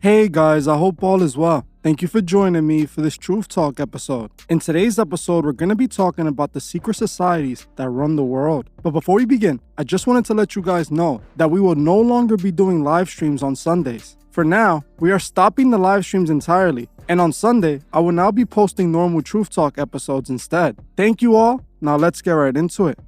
Hey guys, I hope all is well. Thank you for joining me for this Truth Talk episode. In today's episode, we're going to be talking about the secret societies that run the world. But before we begin, I just wanted to let you guys know that we will no longer be doing live streams on Sundays. For now, we are stopping the live streams entirely, and on Sunday, I will now be posting normal Truth Talk episodes instead. Thank you all. Now let's get right into it.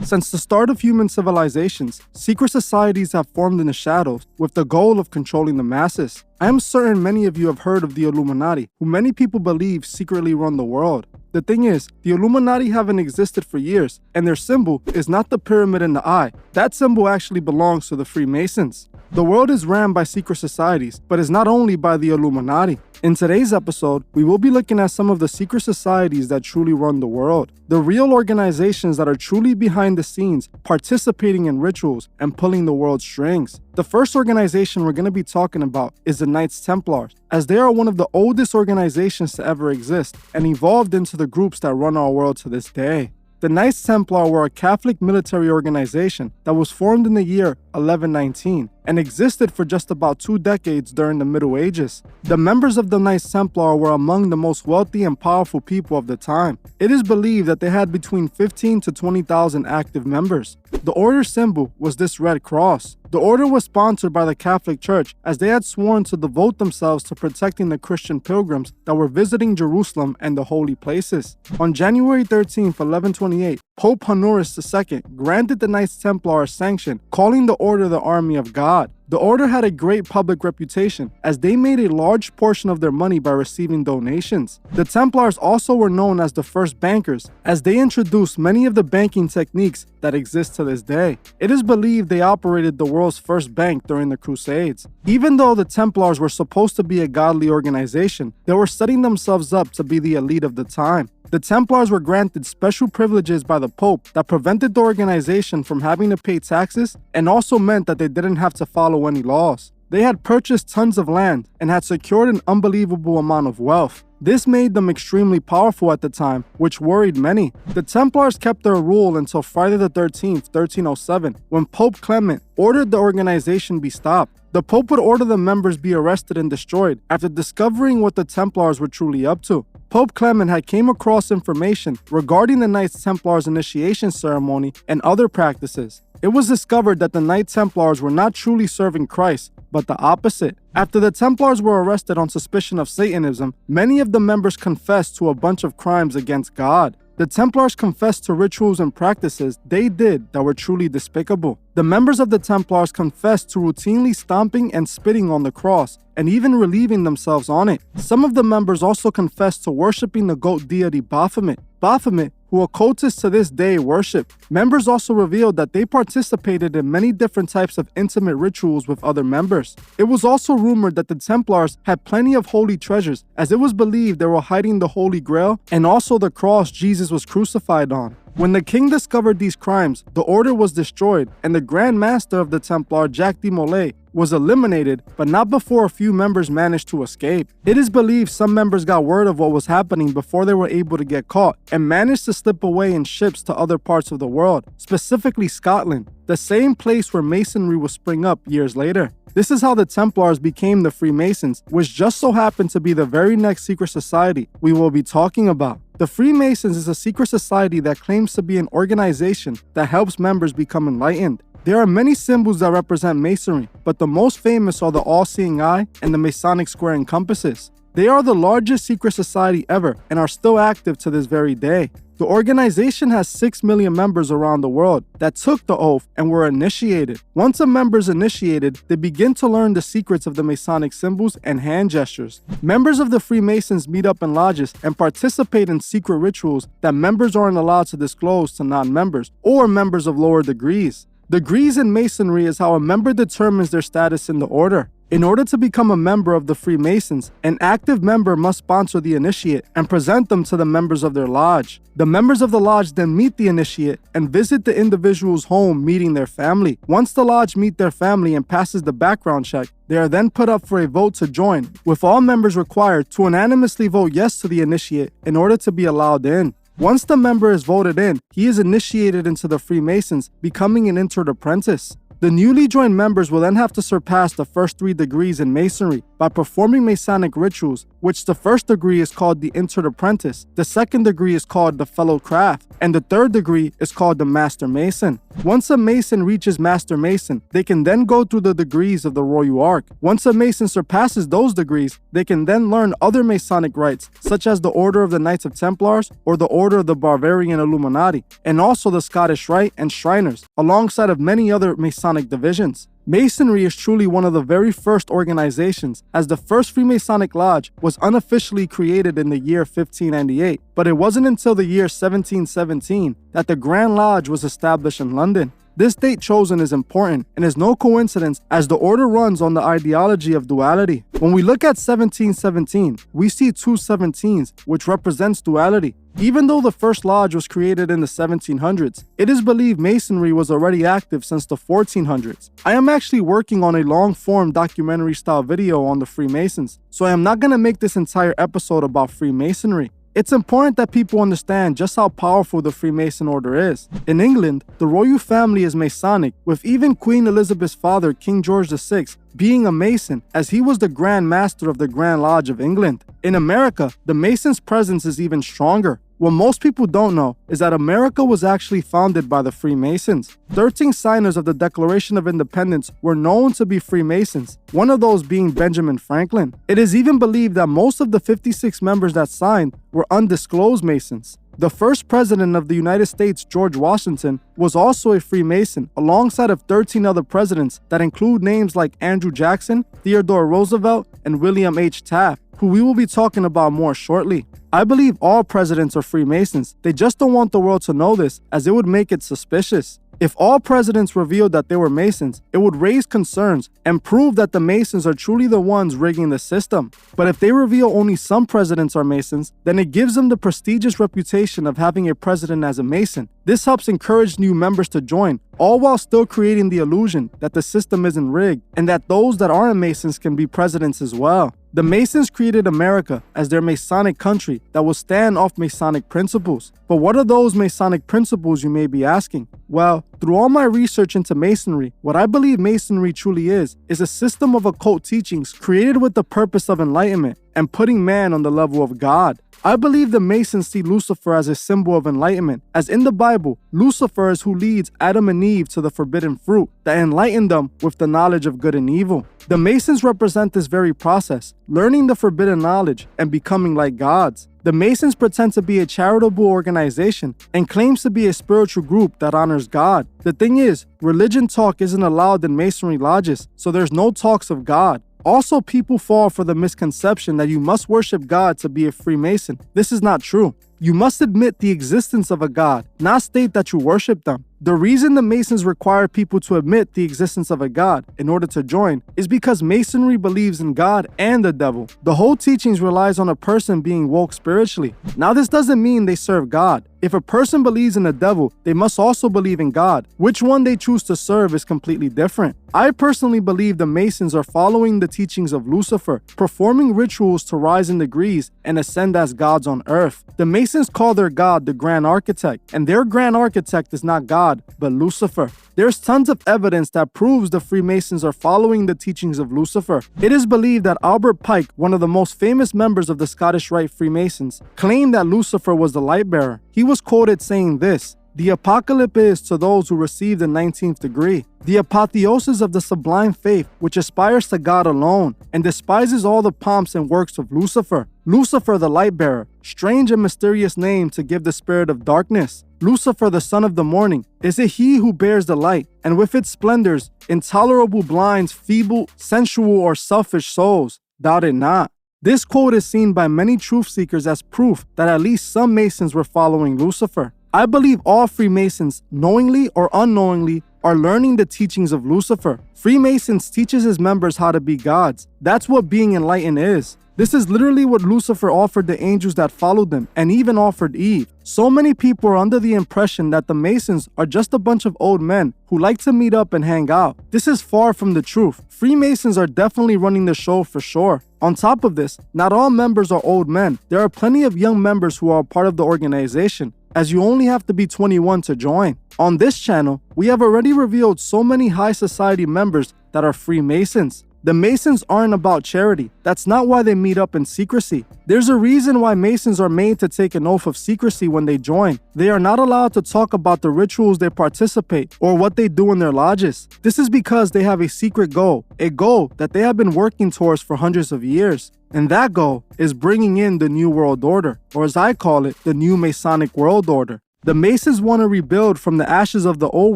Since the start of human civilizations, secret societies have formed in the shadows with the goal of controlling the masses. I am certain many of you have heard of the Illuminati, who many people believe secretly run the world. The thing is, the Illuminati haven't existed for years, and their symbol is not the pyramid in the eye. That symbol actually belongs to the Freemasons. The world is ran by secret societies, but is not only by the Illuminati. In today's episode, we will be looking at some of the secret societies that truly run the world. The real organizations that are truly behind the scenes, participating in rituals and pulling the world's strings. The first organization we're going to be talking about is the Knights Templars, as they are one of the oldest organizations to ever exist and evolved into the groups that run our world to this day. The Knights Templar were a Catholic military organization that was formed in the year 1119 and existed for just about 2 decades during the Middle Ages. The members of the Knights Templar were among the most wealthy and powerful people of the time. It is believed that they had between 15 to 20,000 active members. The order symbol was this red cross. The order was sponsored by the Catholic Church, as they had sworn to devote themselves to protecting the Christian pilgrims that were visiting Jerusalem and the holy places. On January 13, 1128, Pope Honorius II granted the Knights Templar a sanction, calling the order the Army of God. The order had a great public reputation, as they made a large portion of their money by receiving donations. The Templars also were known as the first bankers, as they introduced many of the banking techniques that exist to this day. It is believed they operated the world's first bank during the Crusades. Even though the Templars were supposed to be a godly organization, they were setting themselves up to be the elite of the time. The Templars were granted special privileges by the Pope that prevented the organization from having to pay taxes and also meant that they didn't have to follow any laws. They had purchased tons of land and had secured an unbelievable amount of wealth. This made them extremely powerful at the time, which worried many. The Templars kept their rule until Friday the 13th, 1307, when Pope Clement ordered the organization be stopped. The Pope would order the members be arrested and destroyed after discovering what the Templars were truly up to. Pope Clement had came across information regarding the Knights Templars initiation ceremony and other practices. It was discovered that the Knights Templars were not truly serving Christ, but the opposite. After the Templars were arrested on suspicion of Satanism, many of the members confessed to a bunch of crimes against God. The Templars confessed to rituals and practices they did that were truly despicable. The members of the Templars confessed to routinely stomping and spitting on the cross, and even relieving themselves on it. Some of the members also confessed to worshiping the goat deity Baphomet. Baphomet, who occultists to this day worship. Members also revealed that they participated in many different types of intimate rituals with other members. It was also rumored that the Templars had plenty of holy treasures, as it was believed they were hiding the Holy Grail and also the cross Jesus was crucified on. When the king discovered these crimes, the order was destroyed, and the Grand Master of the Templar, Jacques de Molay, was eliminated, but not before a few members managed to escape. It is believed some members got word of what was happening before they were able to get caught, and managed to slip away in ships to other parts of the world, specifically Scotland, the same place where Masonry will spring up years later. This is how the Templars became the Freemasons, which just so happened to be the very next secret society we will be talking about. The Freemasons is a secret society that claims to be an organization that helps members become enlightened. There are many symbols that represent Masonry, but the most famous are the all-seeing eye and the Masonic square and compasses. They are the largest secret society ever and are still active to this very day. The organization has 6 million members around the world that took the oath and were initiated. Once a member is initiated, they begin to learn the secrets of the Masonic symbols and hand gestures. Members of the Freemasons meet up in lodges and participate in secret rituals that members aren't allowed to disclose to non-members or members of lower degrees. Degrees in Masonry is how a member determines their status in the order. In order to become a member of the Freemasons, an active member must sponsor the initiate and present them to the members of their lodge. The members of the lodge then meet the initiate and visit the individual's home, meeting their family. Once the lodge meet their family and passes the background check, they are then put up for a vote to join, with all members required to unanimously vote yes to the initiate in order to be allowed in. Once the member is voted in, he is initiated into the Freemasons, becoming an entered apprentice. The newly joined members will then have to surpass the first 3 degrees in Masonry by performing Masonic rituals, which the first degree is called the Entered Apprentice, the second degree is called the Fellow Craft, and the third degree is called the Master Mason. Once a Mason reaches Master Mason, they can then go through the degrees of the Royal Ark. Once a Mason surpasses those degrees, they can then learn other Masonic rites, such as the Order of the Knights of Templars or the Order of the Bavarian Illuminati, and also the Scottish Rite and Shriners, alongside of many other Masonic divisions. Masonry is truly one of the very first organizations, as the first Freemasonic Lodge was unofficially created in the year 1598, but it wasn't until the year 1717 that the Grand Lodge was established in London. This date chosen is important and is no coincidence, as the order runs on the ideology of duality. When we look at 1717, we see 2 17s, which represents duality. Even though the first lodge was created in the 1700s, it is believed Masonry was already active since the 1400s. I am actually working on a long-form documentary-style video on the Freemasons, so I am not going to make this entire episode about Freemasonry. It's important that people understand just how powerful the Freemason order is. In England, the royal family is Masonic, with even Queen Elizabeth's father, King George VI, being a Mason, as he was the Grand Master of the Grand Lodge of England. In America, the Masons' presence is even stronger. What most people don't know is that America was actually founded by the Freemasons. 13 signers of the Declaration of Independence were known to be Freemasons, one of those being Benjamin Franklin. It is even believed that most of the 56 members that signed were undisclosed Masons. The first president of the United States, George Washington, was also a Freemason, alongside of 13 other presidents that include names like Andrew Jackson, Theodore Roosevelt, and William H. Taft, who we will be talking about more shortly. I believe all presidents are Freemasons. They just don't want the world to know this, as it would make it suspicious. If all presidents revealed that they were Masons, it would raise concerns and prove that the Masons are truly the ones rigging the system. But if they reveal only some presidents are Masons, then it gives them the prestigious reputation of having a president as a Mason. This helps encourage new members to join, all while still creating the illusion that the system isn't rigged and that those that aren't Masons can be presidents as well. The Masons created America as their Masonic country that will stand off Masonic principles. But what are those Masonic principles, you may be asking? Well, through all my research into Masonry, what I believe Masonry truly is a system of occult teachings created with the purpose of enlightenment and putting man on the level of God. I believe the Masons see Lucifer as a symbol of enlightenment, as in the Bible, Lucifer is who leads Adam and Eve to the forbidden fruit that enlightened them with the knowledge of good and evil. The Masons represent this very process, learning the forbidden knowledge and becoming like gods. The Masons pretend to be a charitable organization and claims to be a spiritual group that honors God. The thing is, religion talk isn't allowed in Masonry lodges, so there's no talks of God. Also, people fall for the misconception that you must worship God to be a Freemason. This is not true. You must admit the existence of a God, not state that you worship them. The reason the Masons require people to admit the existence of a God in order to join is because Masonry believes in God and the devil. The whole teachings relies on a person being woke spiritually. Now, this doesn't mean they serve God. If a person believes in the devil, they must also believe in God. Which one they choose to serve is completely different. I personally believe the Masons are following the teachings of Lucifer, performing rituals to rise in degrees and ascend as gods on earth. The Masons call their God the Grand Architect, and their Grand Architect is not God, but Lucifer. There's tons of evidence that proves the Freemasons are following the teachings of Lucifer. It is believed that Albert Pike, one of the most famous members of the Scottish Rite Freemasons, claimed that Lucifer was the light bearer. He was quoted saying this: "The apocalypse is to those who receive the 19th degree, the apotheosis of the sublime faith which aspires to God alone and despises all the pomps and works of Lucifer. Lucifer the light bearer, strange and mysterious name to give the spirit of darkness. Lucifer the son of the morning, is it he who bears the light, and with its splendors, intolerable blinds feeble, sensual, or selfish souls? Doubt it not." This quote is seen by many truth seekers as proof that at least some Masons were following Lucifer. I believe all Freemasons, knowingly or unknowingly, are learning the teachings of Lucifer. Freemasons teaches his members how to be gods. That's what being enlightened is. This is literally what Lucifer offered the angels that followed them, and even offered Eve. So many people are under the impression that the Masons are just a bunch of old men who like to meet up and hang out. This is far from the truth. Freemasons are definitely running the show for sure. On top of this, not all members are old men. There are plenty of young members who are a part of the organization, as you only have to be 21 to join. On this channel, we have already revealed so many high society members that are Freemasons. The Masons aren't about charity. That's not why they meet up in secrecy. There's a reason why Masons are made to take an oath of secrecy when they join. They are not allowed to talk about the rituals they participate or what they do in their lodges. This is because they have a secret goal, a goal that they have been working towards for hundreds of years. And that goal is bringing in the New World Order, or as I call it, the New Masonic World Order. The Masons want to rebuild from the ashes of the old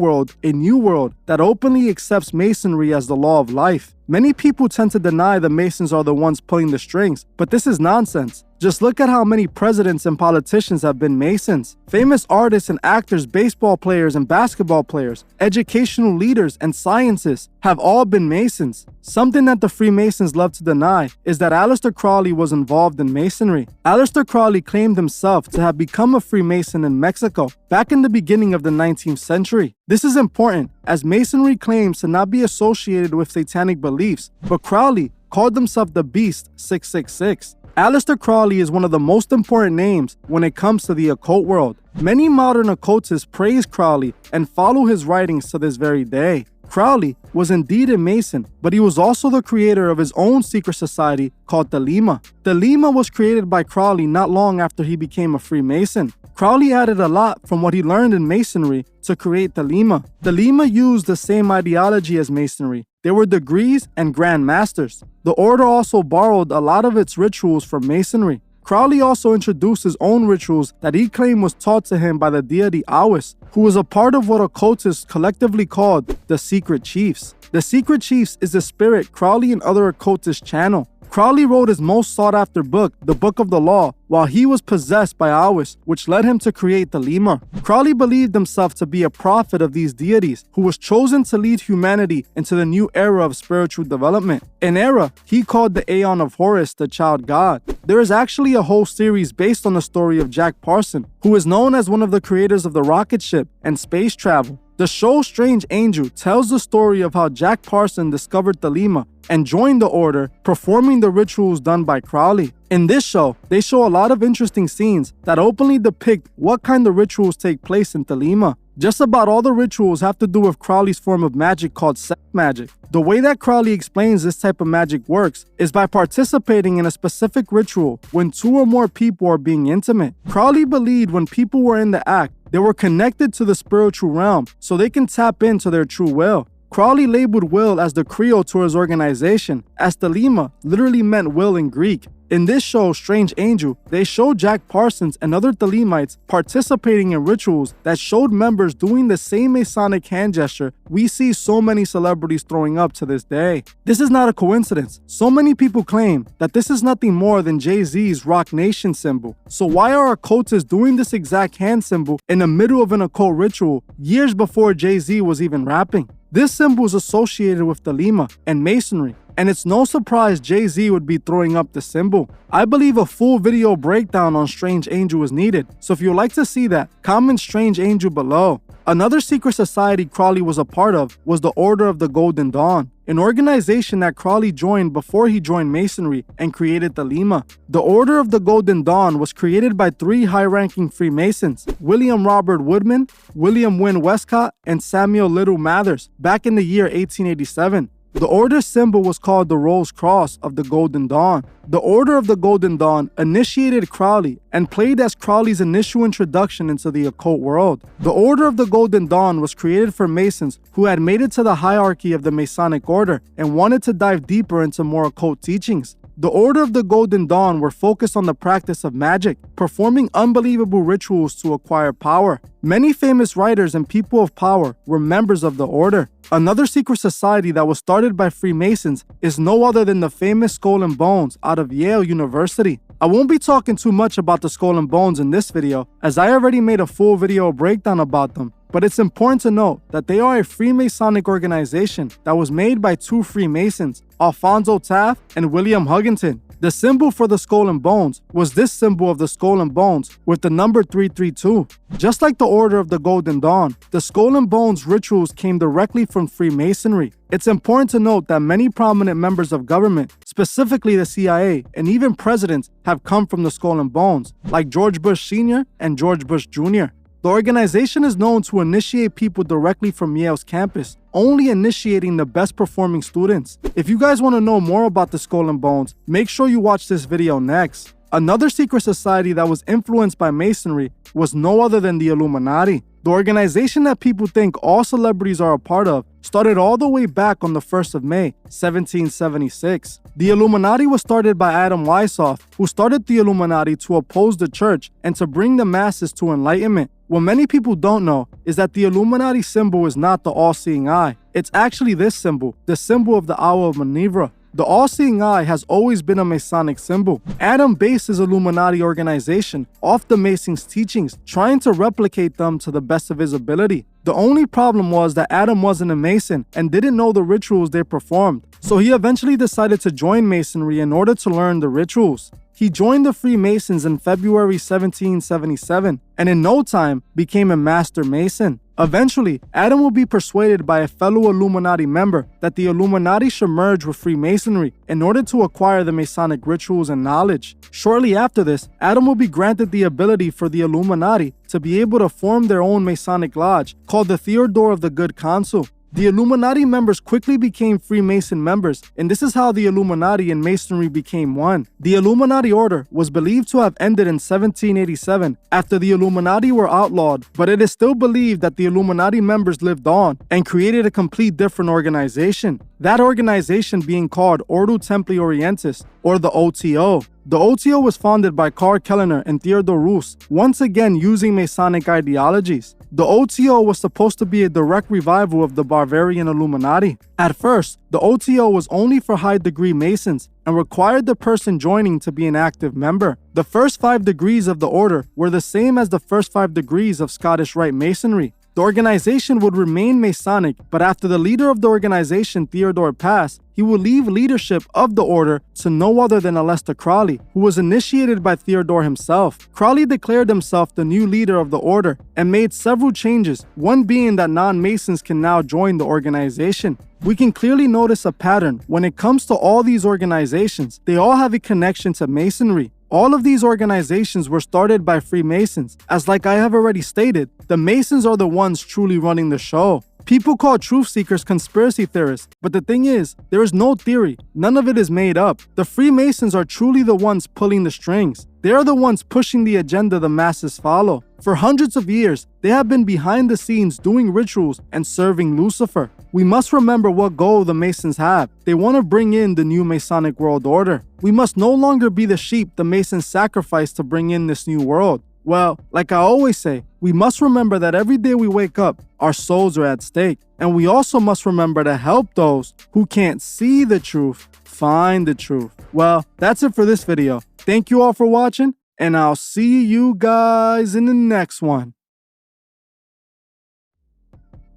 world a new world that openly accepts Masonry as the law of life. Many people tend to deny the Masons are the ones pulling the strings, but this is nonsense. Just look at how many presidents and politicians have been Masons. Famous artists and actors, baseball players and basketball players, educational leaders and scientists have all been Masons. Something that the Freemasons love to deny is that Aleister Crowley was involved in Masonry. Aleister Crowley claimed himself to have become a Freemason in Mexico back in the beginning of the 19th century. This is important as Masonry claims to not be associated with satanic beliefs, but Crowley called himself the Beast 666. Aleister Crowley is one of the most important names when it comes to the occult world. Many modern occultists praise Crowley and follow his writings to this very day. Crowley was indeed a Mason, but he was also the creator of his own secret society called the Lima. The Lima was created by Crowley not long after he became a Freemason. Crowley added a lot from what he learned in Masonry to create the Lima. The Lima used the same ideology as Masonry. They were degrees and Grand Masters. The order also borrowed a lot of its rituals from Masonry. Crowley also introduced his own rituals that he claimed was taught to him by the deity Awis, who was a part of what occultists collectively called the Secret Chiefs. The Secret Chiefs is the spirit Crowley and other occultists channel. Crowley wrote his most sought-after book, the Book of the Law, while he was possessed by Awis, which led him to create the Lima. Crowley believed himself to be a prophet of these deities, who was chosen to lead humanity into the new era of spiritual development, an era he called the Aeon of Horus, the child god. There is actually a whole series based on the story of Jack Parson, who is known as one of the creators of the rocket ship and space travel. The show Strange Angel tells the story of how Jack Parson discovered the Lima and joined the order, performing the rituals done by Crowley. In this show, they show a lot of interesting scenes that openly depict what kind of rituals take place in Thelema. Just about all the rituals have to do with Crowley's form of magic called sex magic. The way that Crowley explains this type of magic works is by participating in a specific ritual when two or more people are being intimate. Crowley believed when people were in the act, they were connected to the spiritual realm so they can tap into their true will. Crowley labeled will as the creole to his organization, as Thelema literally meant will in Greek. In this show, Strange Angel, they showed Jack Parsons and other Thelemites participating in rituals that showed members doing the same Masonic hand gesture we see so many celebrities throwing up to this day. This is not a coincidence. So many people claim that this is nothing more than Jay-Z's Rock Nation symbol. So why are occultists doing this exact hand symbol in the middle of an occult ritual years before Jay-Z was even rapping? This symbol is associated with Thelema and Masonry, and it's no surprise Jay-Z would be throwing up the symbol. I believe a full video breakdown on Strange Angel is needed, so if you'd like to see that, comment Strange Angel below. Another secret society Crowley was a part of was the Order of the Golden Dawn, an organization that Crowley joined before he joined Masonry and created the Lima. The Order of the Golden Dawn was created by three high-ranking Freemasons, William Robert Woodman, William Wynne Westcott, and Samuel Little Mathers, back in the year 1887. The order's symbol was called the Rose Cross of the Golden Dawn. The Order of the Golden Dawn initiated Crowley and played as Crowley's initial introduction into the occult world. The Order of the Golden Dawn was created for Masons who had made it to the hierarchy of the Masonic Order and wanted to dive deeper into more occult teachings. The Order of the Golden Dawn were focused on the practice of magic, performing unbelievable rituals to acquire power. Many famous writers and people of power were members of the order. Another secret society that was started by Freemasons is no other than the famous Skull and Bones out of Yale University. I won't be talking too much about the Skull and Bones in this video, as I already made a full video breakdown about them. But it's important to note that they are a Freemasonic organization that was made by two Freemasons, Alfonso Taft and William Huggington. The symbol for the Skull and Bones was this symbol of the Skull and Bones with the number 332. Just like the Order of the Golden Dawn, the Skull and Bones rituals came directly from Freemasonry. It's important to note that many prominent members of government, specifically the CIA and even presidents, have come from the Skull and Bones, like George Bush Sr. and George Bush Jr. The organization is known to initiate people directly from Yale's campus, only initiating the best performing students. If you guys want to know more about the Skull and Bones, make sure you watch this video next. Another secret society that was influenced by Masonry was no other than the Illuminati. The organization that people think all celebrities are a part of started all the way back on the 1st of May, 1776. The Illuminati was started by Adam Weishaupt, who started the Illuminati to oppose the church and to bring the masses to enlightenment. What many people don't know is that the Illuminati symbol is not the all-seeing eye. It's actually this symbol, the symbol of the Owl of Manivra. The all-seeing eye has always been a Masonic symbol. Adam based his Illuminati organization off the Masons' teachings, trying to replicate them to the best of his ability. The only problem was that Adam wasn't a Mason and didn't know the rituals they performed, so he eventually decided to join Masonry in order to learn the rituals. He joined the Freemasons in February 1777 and in no time became a Master Mason. Eventually, Adam will be persuaded by a fellow Illuminati member that the Illuminati should merge with Freemasonry in order to acquire the Masonic rituals and knowledge. Shortly after this, Adam will be granted the ability for the Illuminati to be able to form their own Masonic lodge called the Theodore of the Good Counsel. The Illuminati members quickly became Freemason members, and this is how the Illuminati and Masonry became one. The Illuminati order was believed to have ended in 1787 after the Illuminati were outlawed, but it is still believed that the Illuminati members lived on and created a complete different organization. That organization being called Ordo Templi Orientis, or the OTO. The OTO was founded by Karl Kellner and Theodor Roos, once again using Masonic ideologies. The OTO was supposed to be a direct revival of the Bavarian Illuminati. At first, the OTO was only for high-degree Masons and required the person joining to be an active member. The first 5 degrees of the order were the same as the first 5 degrees of Scottish Rite Masonry. The organization would remain Masonic, but after the leader of the organization, Theodore, passed, he would leave leadership of the order to no other than Aleister Crowley, who was initiated by Theodore himself. Crowley declared himself the new leader of the order and made several changes, one being that non-Masons can now join the organization. We can clearly notice a pattern when it comes to all these organizations. They all have a connection to Masonry. All of these organizations were started by Freemasons, as like I have already stated, the Masons are the ones truly running the show. People call truth seekers conspiracy theorists, but the thing is, there is no theory. None of it is made up. The Freemasons are truly the ones pulling the strings. They are the ones pushing the agenda the masses follow. For hundreds of years, they have been behind the scenes doing rituals and serving Lucifer. We must remember what goal the Masons have. They want to bring in the new Masonic world order. We must no longer be the sheep the Masons sacrificed to bring in this new world. Well, like I always say, we must remember that every day we wake up, our souls are at stake. And we also must remember to help those who can't see the truth find the truth. Well, that's it for this video. Thank you all for watching, and I'll see you guys in the next one.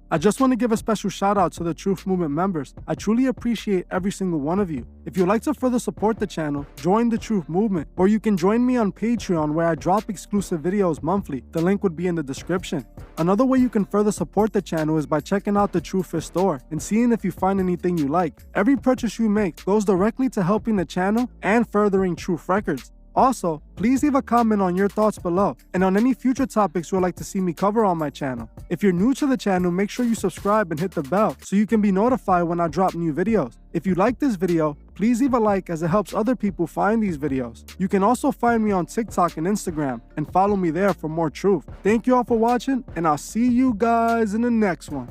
I just want to give a special shout out to the Truth Movement members. I truly appreciate every single one of you. If you'd like to further support the channel, join the Truth Movement, or you can join me on Patreon where I drop exclusive videos monthly. The link would be in the description. Another way you can further support the channel is by checking out the Truth Fish store and seeing if you find anything you like. Every purchase you make goes directly to helping the channel and furthering Truth Records. Also, please leave a comment on your thoughts below and on any future topics you would like to see me cover on my channel. If you're new to the channel, make sure you subscribe and hit the bell so you can be notified when I drop new videos. If you like this video, please leave a like as it helps other people find these videos. You can also find me on TikTok and Instagram and follow me there for more truth. Thank you all for watching, and I'll see you guys in the next one.